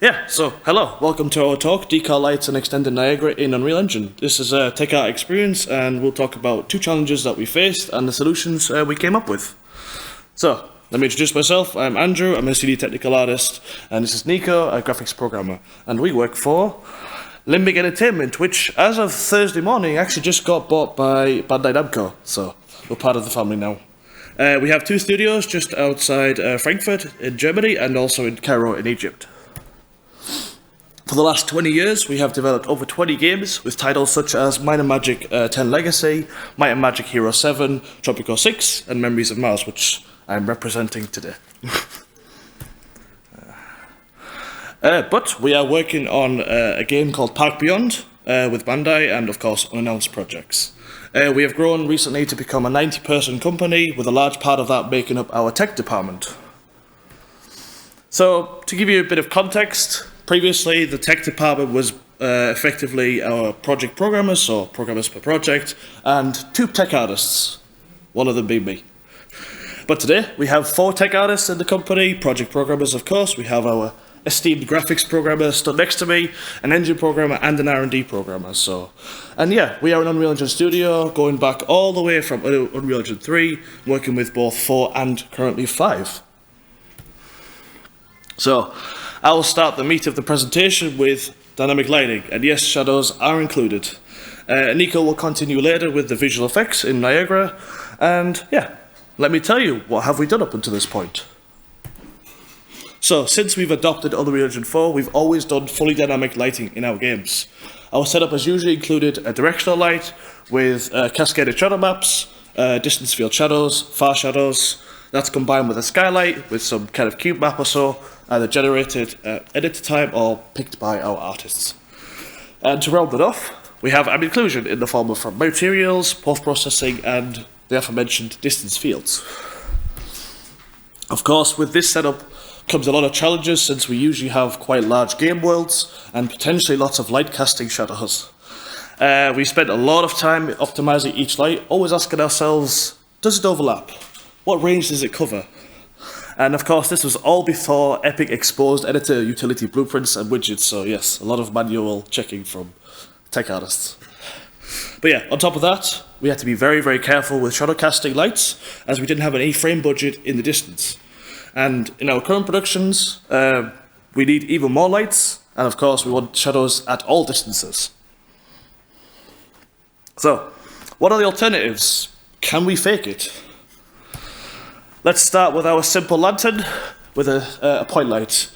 Yeah, so hello, welcome to our talk, Decal Lights and Extended Niagara in Unreal Engine. This is a tech art experience and we'll talk about two challenges that we faced and the solutions we came up with. So, let me introduce myself. I'm Andrew, I'm a CD technical artist, and this is Nico, a graphics programmer. And we work for Limbic Entertainment, which as of Thursday morning actually just got bought by Bandai Namco, so we're part of the family now. We have two studios just outside Frankfurt in Germany and also in Cairo in Egypt. For the last 20 years, we have developed over 20 games with titles such as Might and Magic 10 Legacy, Might and Magic Hero 7, Tropico 6, and Memories of Mars, which I'm representing today. But we are working on a game called Park Beyond with Bandai and, of course, unannounced projects. We have grown recently to become a 90-person company, with a large part of that making up our tech department. So, to give you a bit of context, previously the tech department was effectively our project programmers, or programmers per project, and two tech artists, one of them being me. But today we have 4 tech artists in the company, project programmers of course. We have our esteemed graphics programmer stood next to me, an engine programmer and an R&D programmer. And yeah, we are an Unreal Engine studio going back all the way from Unreal Engine 3, working with both 4 and currently 5. So, I will start the meat of the presentation with dynamic lighting, and yes, shadows are included. Nico will continue later with the visual effects in Niagara, and yeah, let me tell you, what have we done up until this point? So, since we've adopted Unreal Engine 4, we've always done fully dynamic lighting in our games. Our setup has usually included a directional light with cascaded shadow maps, distance field shadows, far shadows. That's combined with a skylight with some kind of cube map or so, either generated at edit time or picked by our artists. And to round it off, we have an inclusion in the form of from materials, post-processing, and the aforementioned distance fields. Of course, with this setup comes a lot of challenges, since we usually have quite large game worlds and potentially lots of light casting shadows. We spent a lot of time optimizing each light, always asking ourselves, does it overlap? What range does it cover? And of course, this was all before Epic exposed editor utility blueprints and widgets, so yes, a lot of manual checking from tech artists. But yeah, on top of that, we had to be very, very careful with shadow casting lights, as we didn't have any frame budget in the distance. And in our current productions, we need even more lights, and of course, we want shadows at all distances. So, what are the alternatives? Can we fake it? Let's start with our simple lantern with a point light.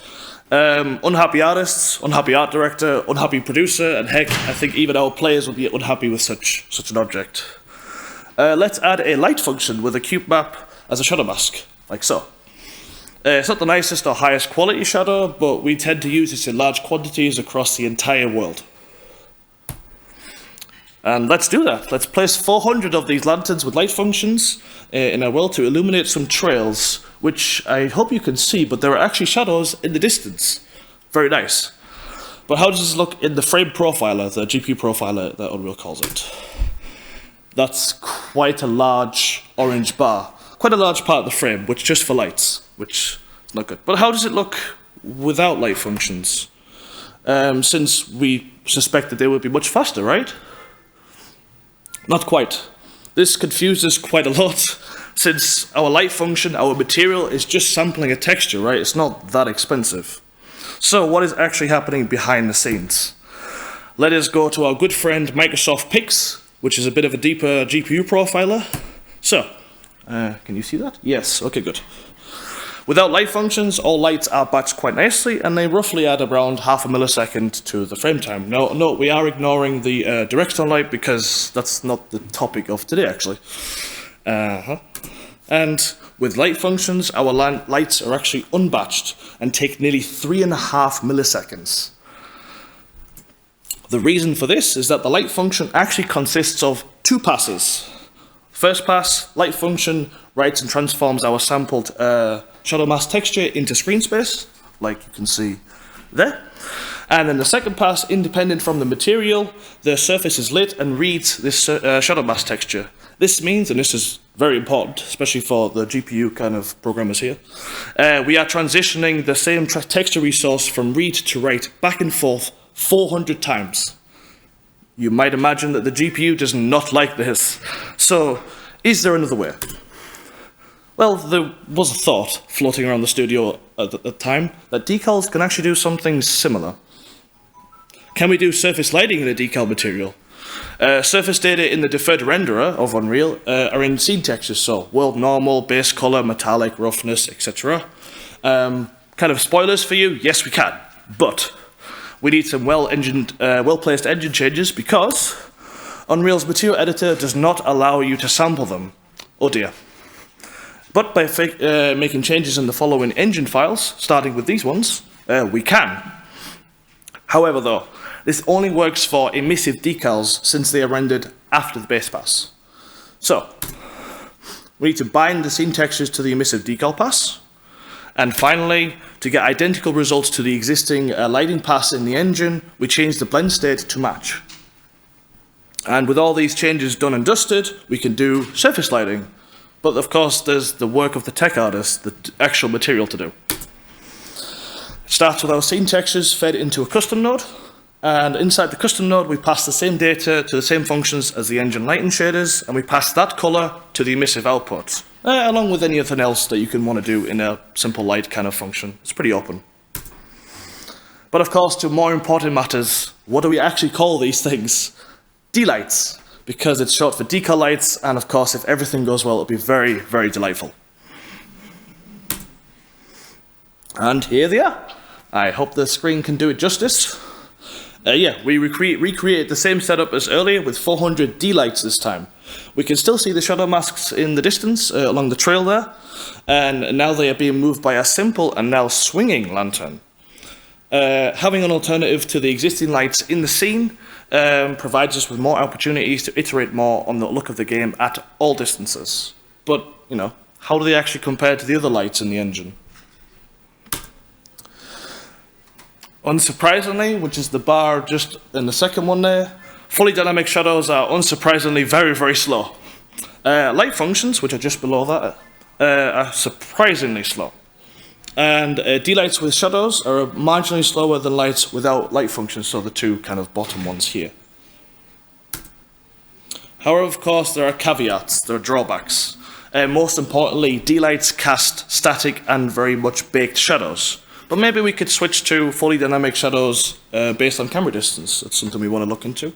Unhappy artists, unhappy art director, unhappy producer, and heck, I think even our players would be unhappy with such an object. Let's add a light function with a cube map as a shadow mask, like so. It's not the nicest or highest quality shadow, but we tend to use this in large quantities across the entire world. And let's do that. Let's place 400 of these lanterns with light functions in our world to illuminate some trails, which I hope you can see, but there are actually shadows in the distance. Very nice. But how does this look in the frame profiler, the GPU profiler that Unreal calls it? That's quite a large orange bar. Quite a large part of the frame, which just for lights, which is not good. But how does it look without light functions? Since we suspect that they would be much faster, right? Not quite. This confuses quite a lot, since our light function, our material, is just sampling a texture, right? It's not that expensive. So what is actually happening behind the scenes? Let us go to our good friend Microsoft Pix, which is a bit of a deeper GPU profiler. So, can you see that? Yes, okay, good. Without light functions, all lights are batched quite nicely, and they roughly add around half a millisecond to the frame time. Now, note, we are ignoring the directional light because that's not the topic of today, actually. And with light functions, our lights are actually unbatched and take nearly 3.5 milliseconds. The reason for this is that the light function actually consists of 2 passes. First pass, light function writes and transforms our sampled shadow mask texture into screen space, like you can see there. And then the second pass, independent from the material, the surface is lit and reads this shadow mask texture. This means, and this is very important, especially for the GPU kind of programmers here, we are transitioning the same texture resource from read to write back and forth 400 times. You might imagine that the GPU does not like this. So, is there another way? Well, there was a thought floating around the studio at the time that decals can actually do something similar. Can we do surface lighting in a decal material? Surface data in the deferred renderer of Unreal are in scene textures, so world normal, base color, metallic, roughness, etc. Kind of spoilers for you, yes we can, but we need some well-placed engine changes because Unreal's material editor does not allow you to sample them. Oh dear. But by making changes in the following engine files, starting with these ones, we can. However though, this only works for emissive decals since they are rendered after the base pass. So, we need to bind the scene textures to the emissive decal pass. And finally, to get identical results to the existing lighting pass in the engine, we change the blend state to match. And with all these changes done and dusted, we can do surface lighting. But of course, there's the work of the tech artist, the actual material to do. It starts with our scene textures fed into a custom node. And inside the custom node, we pass the same data to the same functions as the engine lighting shaders, and we pass that color to the emissive output, along with anything else that you can want to do in a simple light kind of function. It's pretty open. But of course, to more important matters, what do we actually call these things? D-lights, because it's short for decal lights, and of course, if everything goes well, it'll be very, very delightful. And here they are. I hope the screen can do it justice. Yeah, we recreate the same setup as earlier with 400 D-lights this time. We can still see the shadow masks in the distance along the trail there, and now they are being moved by a simple and now swinging lantern. Having an alternative to the existing lights in the scene provides us with more opportunities to iterate more on the look of the game at all distances. But, you know, how do they actually compare to the other lights in the engine? Unsurprisingly, which is the bar just in the second one there, fully dynamic shadows are unsurprisingly very, very slow. Light functions, which are just below that, are surprisingly slow. And D-lights with shadows are marginally slower than lights without light functions, so the two kind of bottom ones here. However, of course, there are caveats, there are drawbacks. Most importantly, D-lights cast static and very much baked shadows. But maybe we could switch to fully dynamic shadows based on camera distance. That's something we want to look into.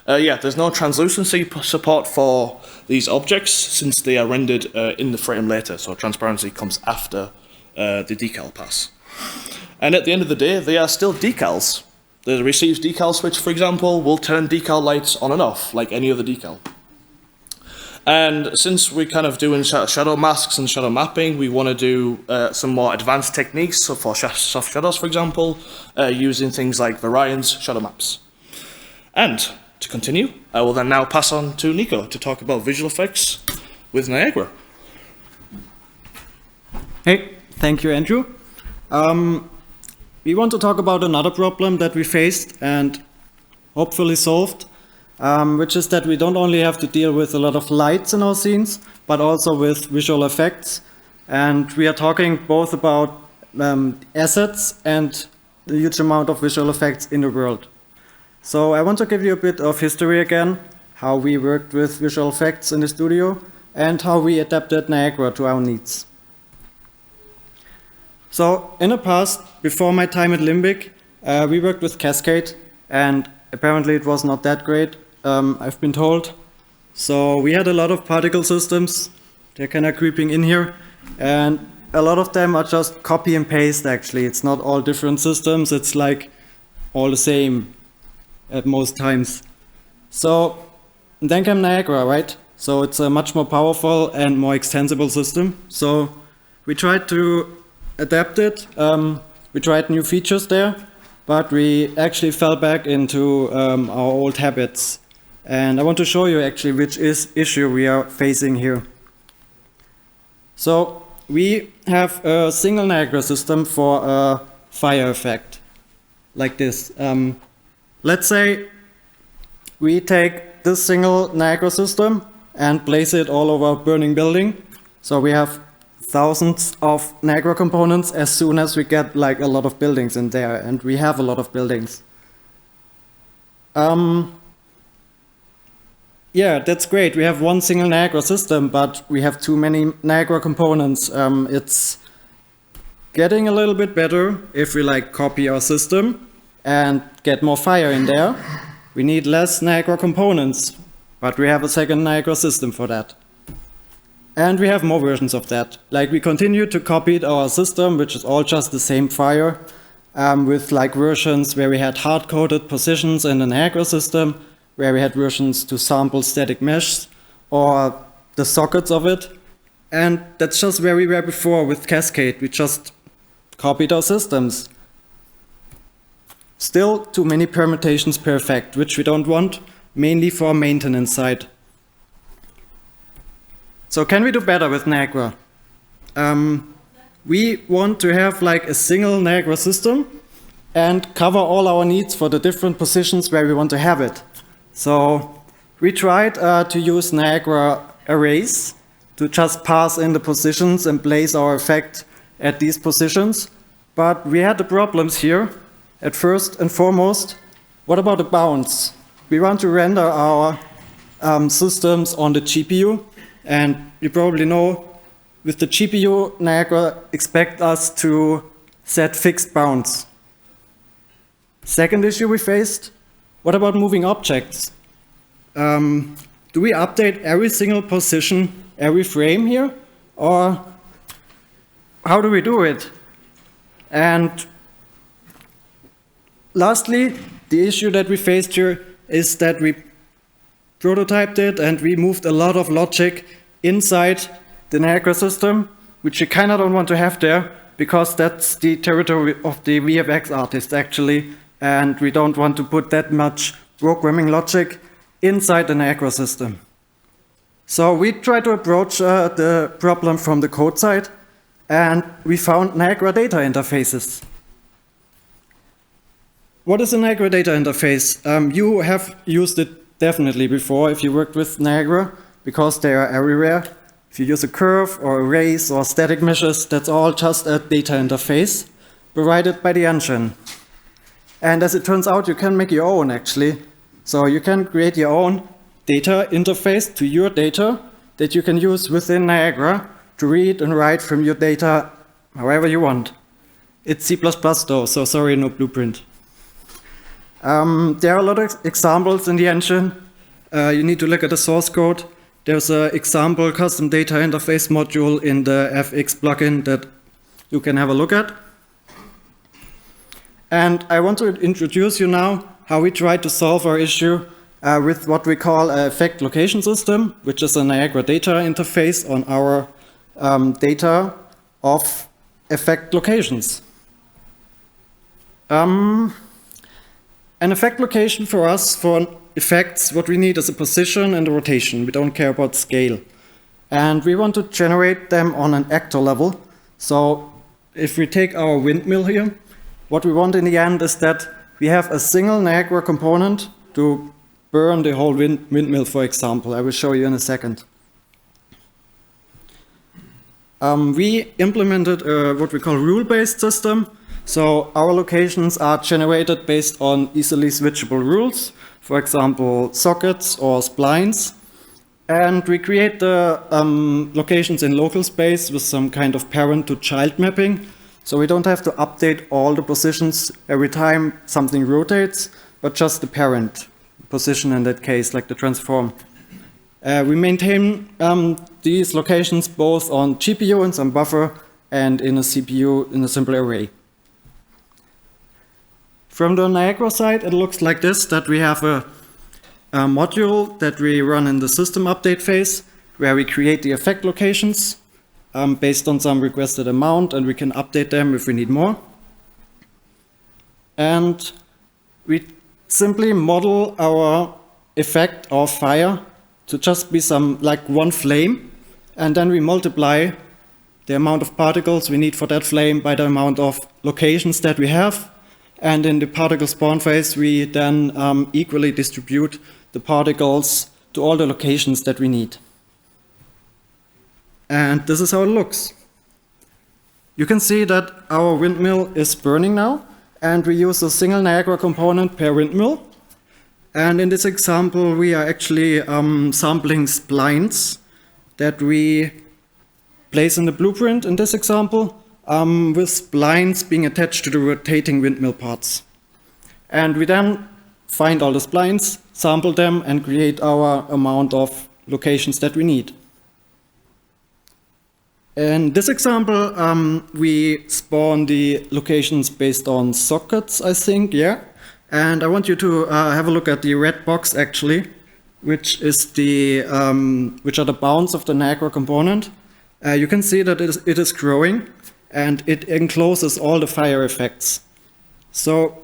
Yeah, there's no translucency support for these objects since they are rendered in the frame later, so transparency comes after the decal pass. And at the end of the day, they are still decals. The receives decal switch, for example, will turn decal lights on and off like any other decal. And since we're kind of doing shadow masks and shadow mapping, we want to do some more advanced techniques, so for soft shadows, for example, using things like Varian's shadow maps. And to continue, I will then now pass on to Nico to talk about visual effects with Niagara. Hey, thank you, Andrew. We want to talk about another problem that we faced and hopefully solved. Which is that we don't only have to deal with a lot of lights in our scenes, but also with visual effects. And we are talking both about assets and the huge amount of visual effects in the world. So I want to give you a bit of history again, how we worked with visual effects in the studio, and how we adapted Niagara to our needs. So in the past, before my time at Limbic, we worked with Cascade, and apparently it was not that great. I've been told. So we had a lot of particle systems. They're kind of creeping in here. And a lot of them are just copy and paste, actually. It's not all different systems. It's like all the same at most times. So then came Niagara, right? So it's a much more powerful and more extensible system. So we tried to adapt it. We tried new features there. But we actually fell back into our old habits. And I want to show you actually which issue we are facing here. So we have a single Niagara system for a fire effect, like this. Let's say we take this single Niagara system and place it all over a burning building. So we have thousands of Niagara components as soon as we get like a lot of buildings in there, and we have a lot of buildings. Yeah, that's great. We have one single Niagara system, but we have too many Niagara components. It's getting a little bit better if we like copy our system and get more fire in there. We need less Niagara components, but we have a second Niagara system for that. And we have more versions of that. Like we continue to copy our system, which is all just the same fire, with like versions where we had hard-coded positions in the Niagara system, where we had versions to sample static mesh or the sockets of it. And that's just where we were before with Cascade. We just copied our systems. Still too many permutations per effect, which we don't want, mainly for maintenance side. So can we do better with Niagara? We want to have like a single Niagara system and cover all our needs for the different positions where we want to have it. So we tried to use Niagara arrays to just pass in the positions and place our effect at these positions. But we had the problems here. At first and foremost, what about the bounds? We want to render our systems on the GPU. And you probably know, with the GPU, Niagara expects us to set fixed bounds. Second issue we faced, what about moving objects? Do we update every single position, every frame here? Or how do we do it? And lastly, the issue that we faced here is that we prototyped it and we moved a lot of logic inside the Niagara system, which we kind of don't want to have there, because that's the territory of the VFX artist actually, and we don't want to put that much programming logic inside the Niagara system. So we tried to approach the problem from the code side, and we found Niagara data interfaces. What is a Niagara data interface? You have used it definitely before if you worked with Niagara, because they are everywhere. If you use a curve or arrays or static meshes, that's all just a data interface provided by the engine. And as it turns out, you can make your own actually. So you can create your own data interface to your data that you can use within Niagara to read and write from your data however you want. It's C++ though, so sorry, no blueprint. There are a lot of examples in the engine. You need to look at the source code. There's an example custom data interface module in the FX plugin that you can have a look at. And I want to introduce you now how we try to solve our issue with what we call an effect location system, which is a Niagara data interface on our data of effect locations. An effect location for us, for effects, what we need is a position and a rotation. We don't care about scale. And we want to generate them on an actor level. So if we take our windmill here, what we want in the end is that we have a single Niagara component to burn the whole windmill, for example. I will show you in a second. We implemented what we call rule-based system. So our locations are generated based on easily switchable rules, for example, sockets or splines. And we create the locations in local space with some kind of parent to child mapping. So we don't have to update all the positions every time something rotates, but just the parent position in that case, like the transform. We maintain these locations both on GPU and some buffer and in a CPU in a simple array. From the Niagara side, it looks like this, that we have a module that we run in the system update phase, where we create the effect locations based on some requested amount, and we can update them if we need more. And we simply model our effect of fire to just be some, like one flame, and then we multiply the amount of particles we need for that flame by the amount of locations that we have. And in the particle spawn phase, we then equally distribute the particles to all the locations that we need. And this is how it looks. You can see that our windmill is burning now, and we use a single Niagara component per windmill. And in this example, we are actually sampling splines that we place in the blueprint in this example, with splines being attached to the rotating windmill parts. And we then find all the splines, sample them, and create our amount of locations that we need. In this example, we spawn the locations based on sockets, I think, yeah. And I want you to have a look at the red box, actually, which are the bounds of the Niagara component. You can see that it is growing, and it encloses all the fire effects. So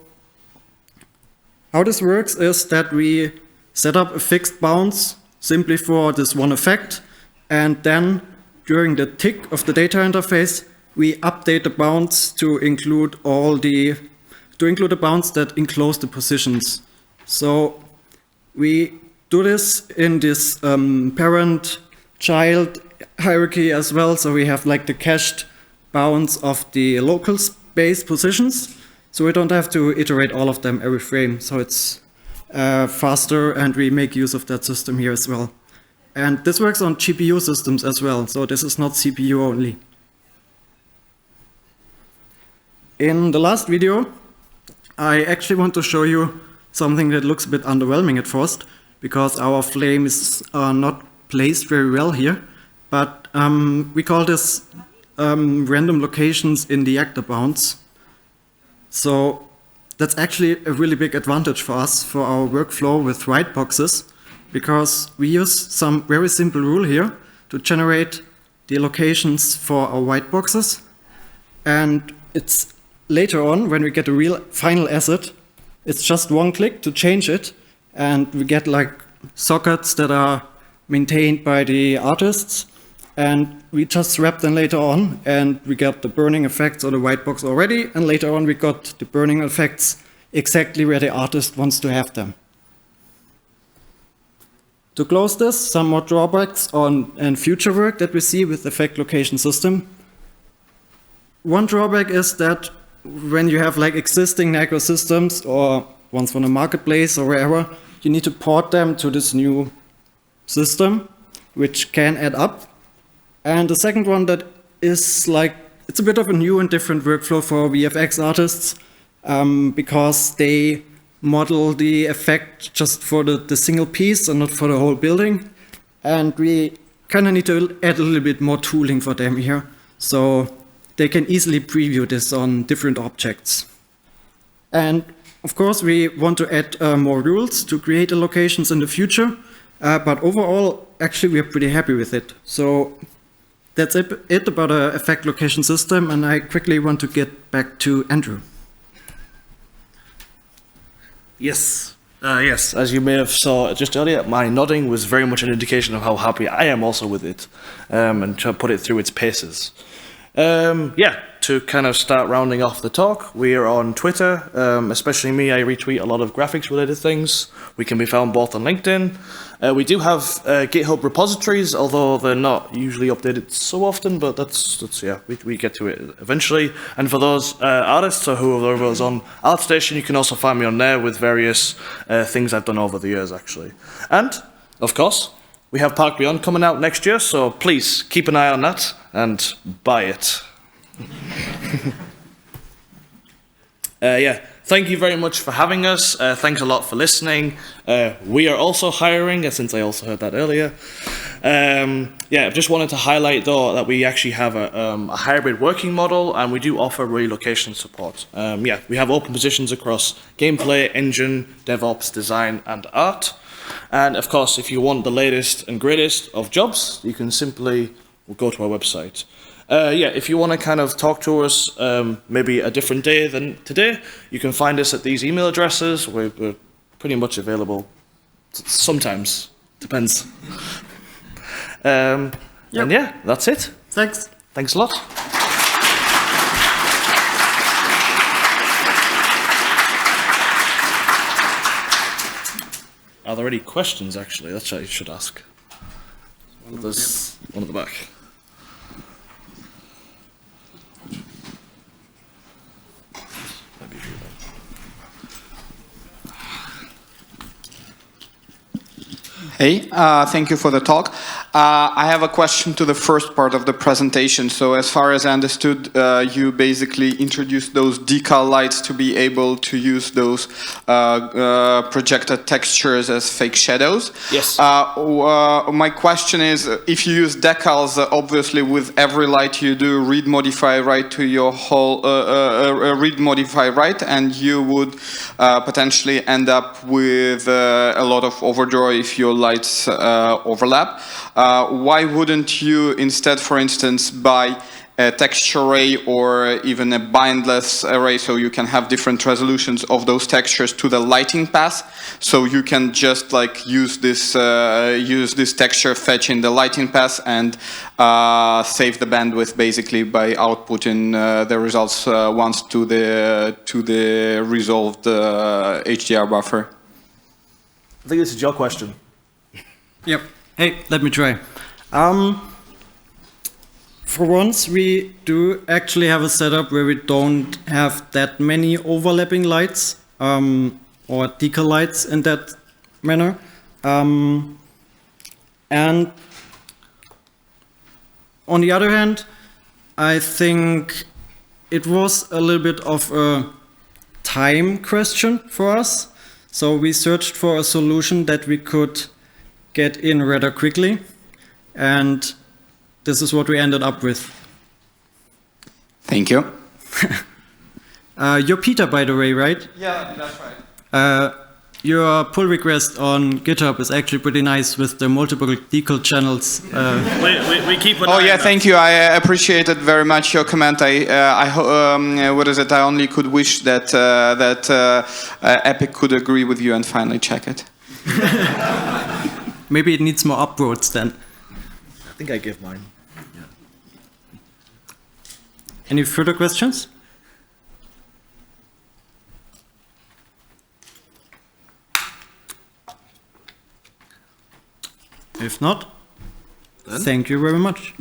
how this works is that we set up a fixed bounds simply for this one effect, and then during the tick of the data interface, we update the bounds to include the bounds that enclose the positions. So we do this in this parent-child hierarchy as well. So we have like the cached bounds of the local space positions. So we don't have to iterate all of them every frame. So it's faster, and we make use of that system here as well. And this works on GPU systems as well. So this is not CPU only. In the last video, I actually want to show you something that looks a bit underwhelming at first, because our flames are not placed very well here. But we call this random locations in the actor bounds. So that's actually a really big advantage for us for our workflow with white boxes, because we use some very simple rule here to generate the locations for our white boxes. And it's later on, when we get a real final asset, it's just one click to change it, and we get like sockets that are maintained by the artists, and we just wrap them later on, and we get the burning effects on the white box already, and later on we got the burning effects exactly where the artist wants to have them. To close this, some more drawbacks and future work that we see with the effect location system. One drawback is that when you have like existing Niagara systems or ones from the marketplace or wherever, you need to port them to this new system, which can add up. And the second one that is like, it's a bit of a new and different workflow for VFX artists, because they model the effect just for the single piece and not for the whole building. And we kind of need to add a little bit more tooling for them here, so they can easily preview this on different objects. And of course, we want to add more rules to create locations in the future, but overall, actually, we are pretty happy with it. So that's it about the effect location system, and I quickly want to get back to Andrew. Yes. Yes, as you may have saw just earlier, my nodding was very much an indication of how happy I am also with it, and to put it through its paces. Yeah, to kind of start rounding off the talk, we are on Twitter, especially me. I retweet a lot of graphics related things. We can be found both on LinkedIn. We do have GitHub repositories, although they're not usually updated so often, but that's yeah, we get to it eventually. And for those artists or whoever is on ArtStation, you can also find me on there with various things I've done over the years, actually. And, of course, we have Park Beyond coming out next year, so please keep an eye on that and buy it. Yeah, thank you very much for having us. Thanks a lot for listening. We are also hiring, since I also heard that earlier. Yeah, I just wanted to highlight, though, that we actually have a hybrid working model, and we do offer relocation support. Yeah, we have open positions across gameplay, engine, DevOps, design, and art. And of course, if you want the latest and greatest of jobs, you can simply go to our website. Yeah, if you want to kind of talk to us maybe a different day than today, you can find us at these email addresses. We're pretty much available sometimes. Depends. Yep. And yeah, that's it. Thanks. Thanks a lot. Are there any questions, actually? That's what you should ask. There's one at the back. Hey, thank you for the talk. I have a question to the first part of the presentation. So as far as I understood, you basically introduced those decal lights to be able to use those projected textures as fake shadows. Yes. My question is, if you use decals, obviously with every light you do read, modify, write to your whole, read, modify, write, and you would potentially end up with a lot of overdraw if your lights overlap. Why wouldn't you instead, for instance, buy a texture array or even a bindless array so you can have different resolutions of those textures to the lighting path, so you can just like use this texture fetch in the lighting path and save the bandwidth basically by outputting the results once to the resolved HDR buffer? I think this is your question. Yep. Hey, let me try. For once, we do actually have a setup where we don't have that many overlapping lights or decal lights in that manner. And on the other hand, I think it was a little bit of a time question for us. So we searched for a solution that we could get in rather quickly, and this is what we ended up with. Thank you. You're Peter, by the way, right? Yeah, that's right. Your pull request on GitHub is actually pretty nice with the multiple decal channels. We keep an eye Oh on yeah, that. thank you. I appreciated very much your comment. What is it? I only could wish that Epic could agree with you and finally check it. Maybe it needs more upvotes then. I think I give mine. Any further questions? If not, thank you very much.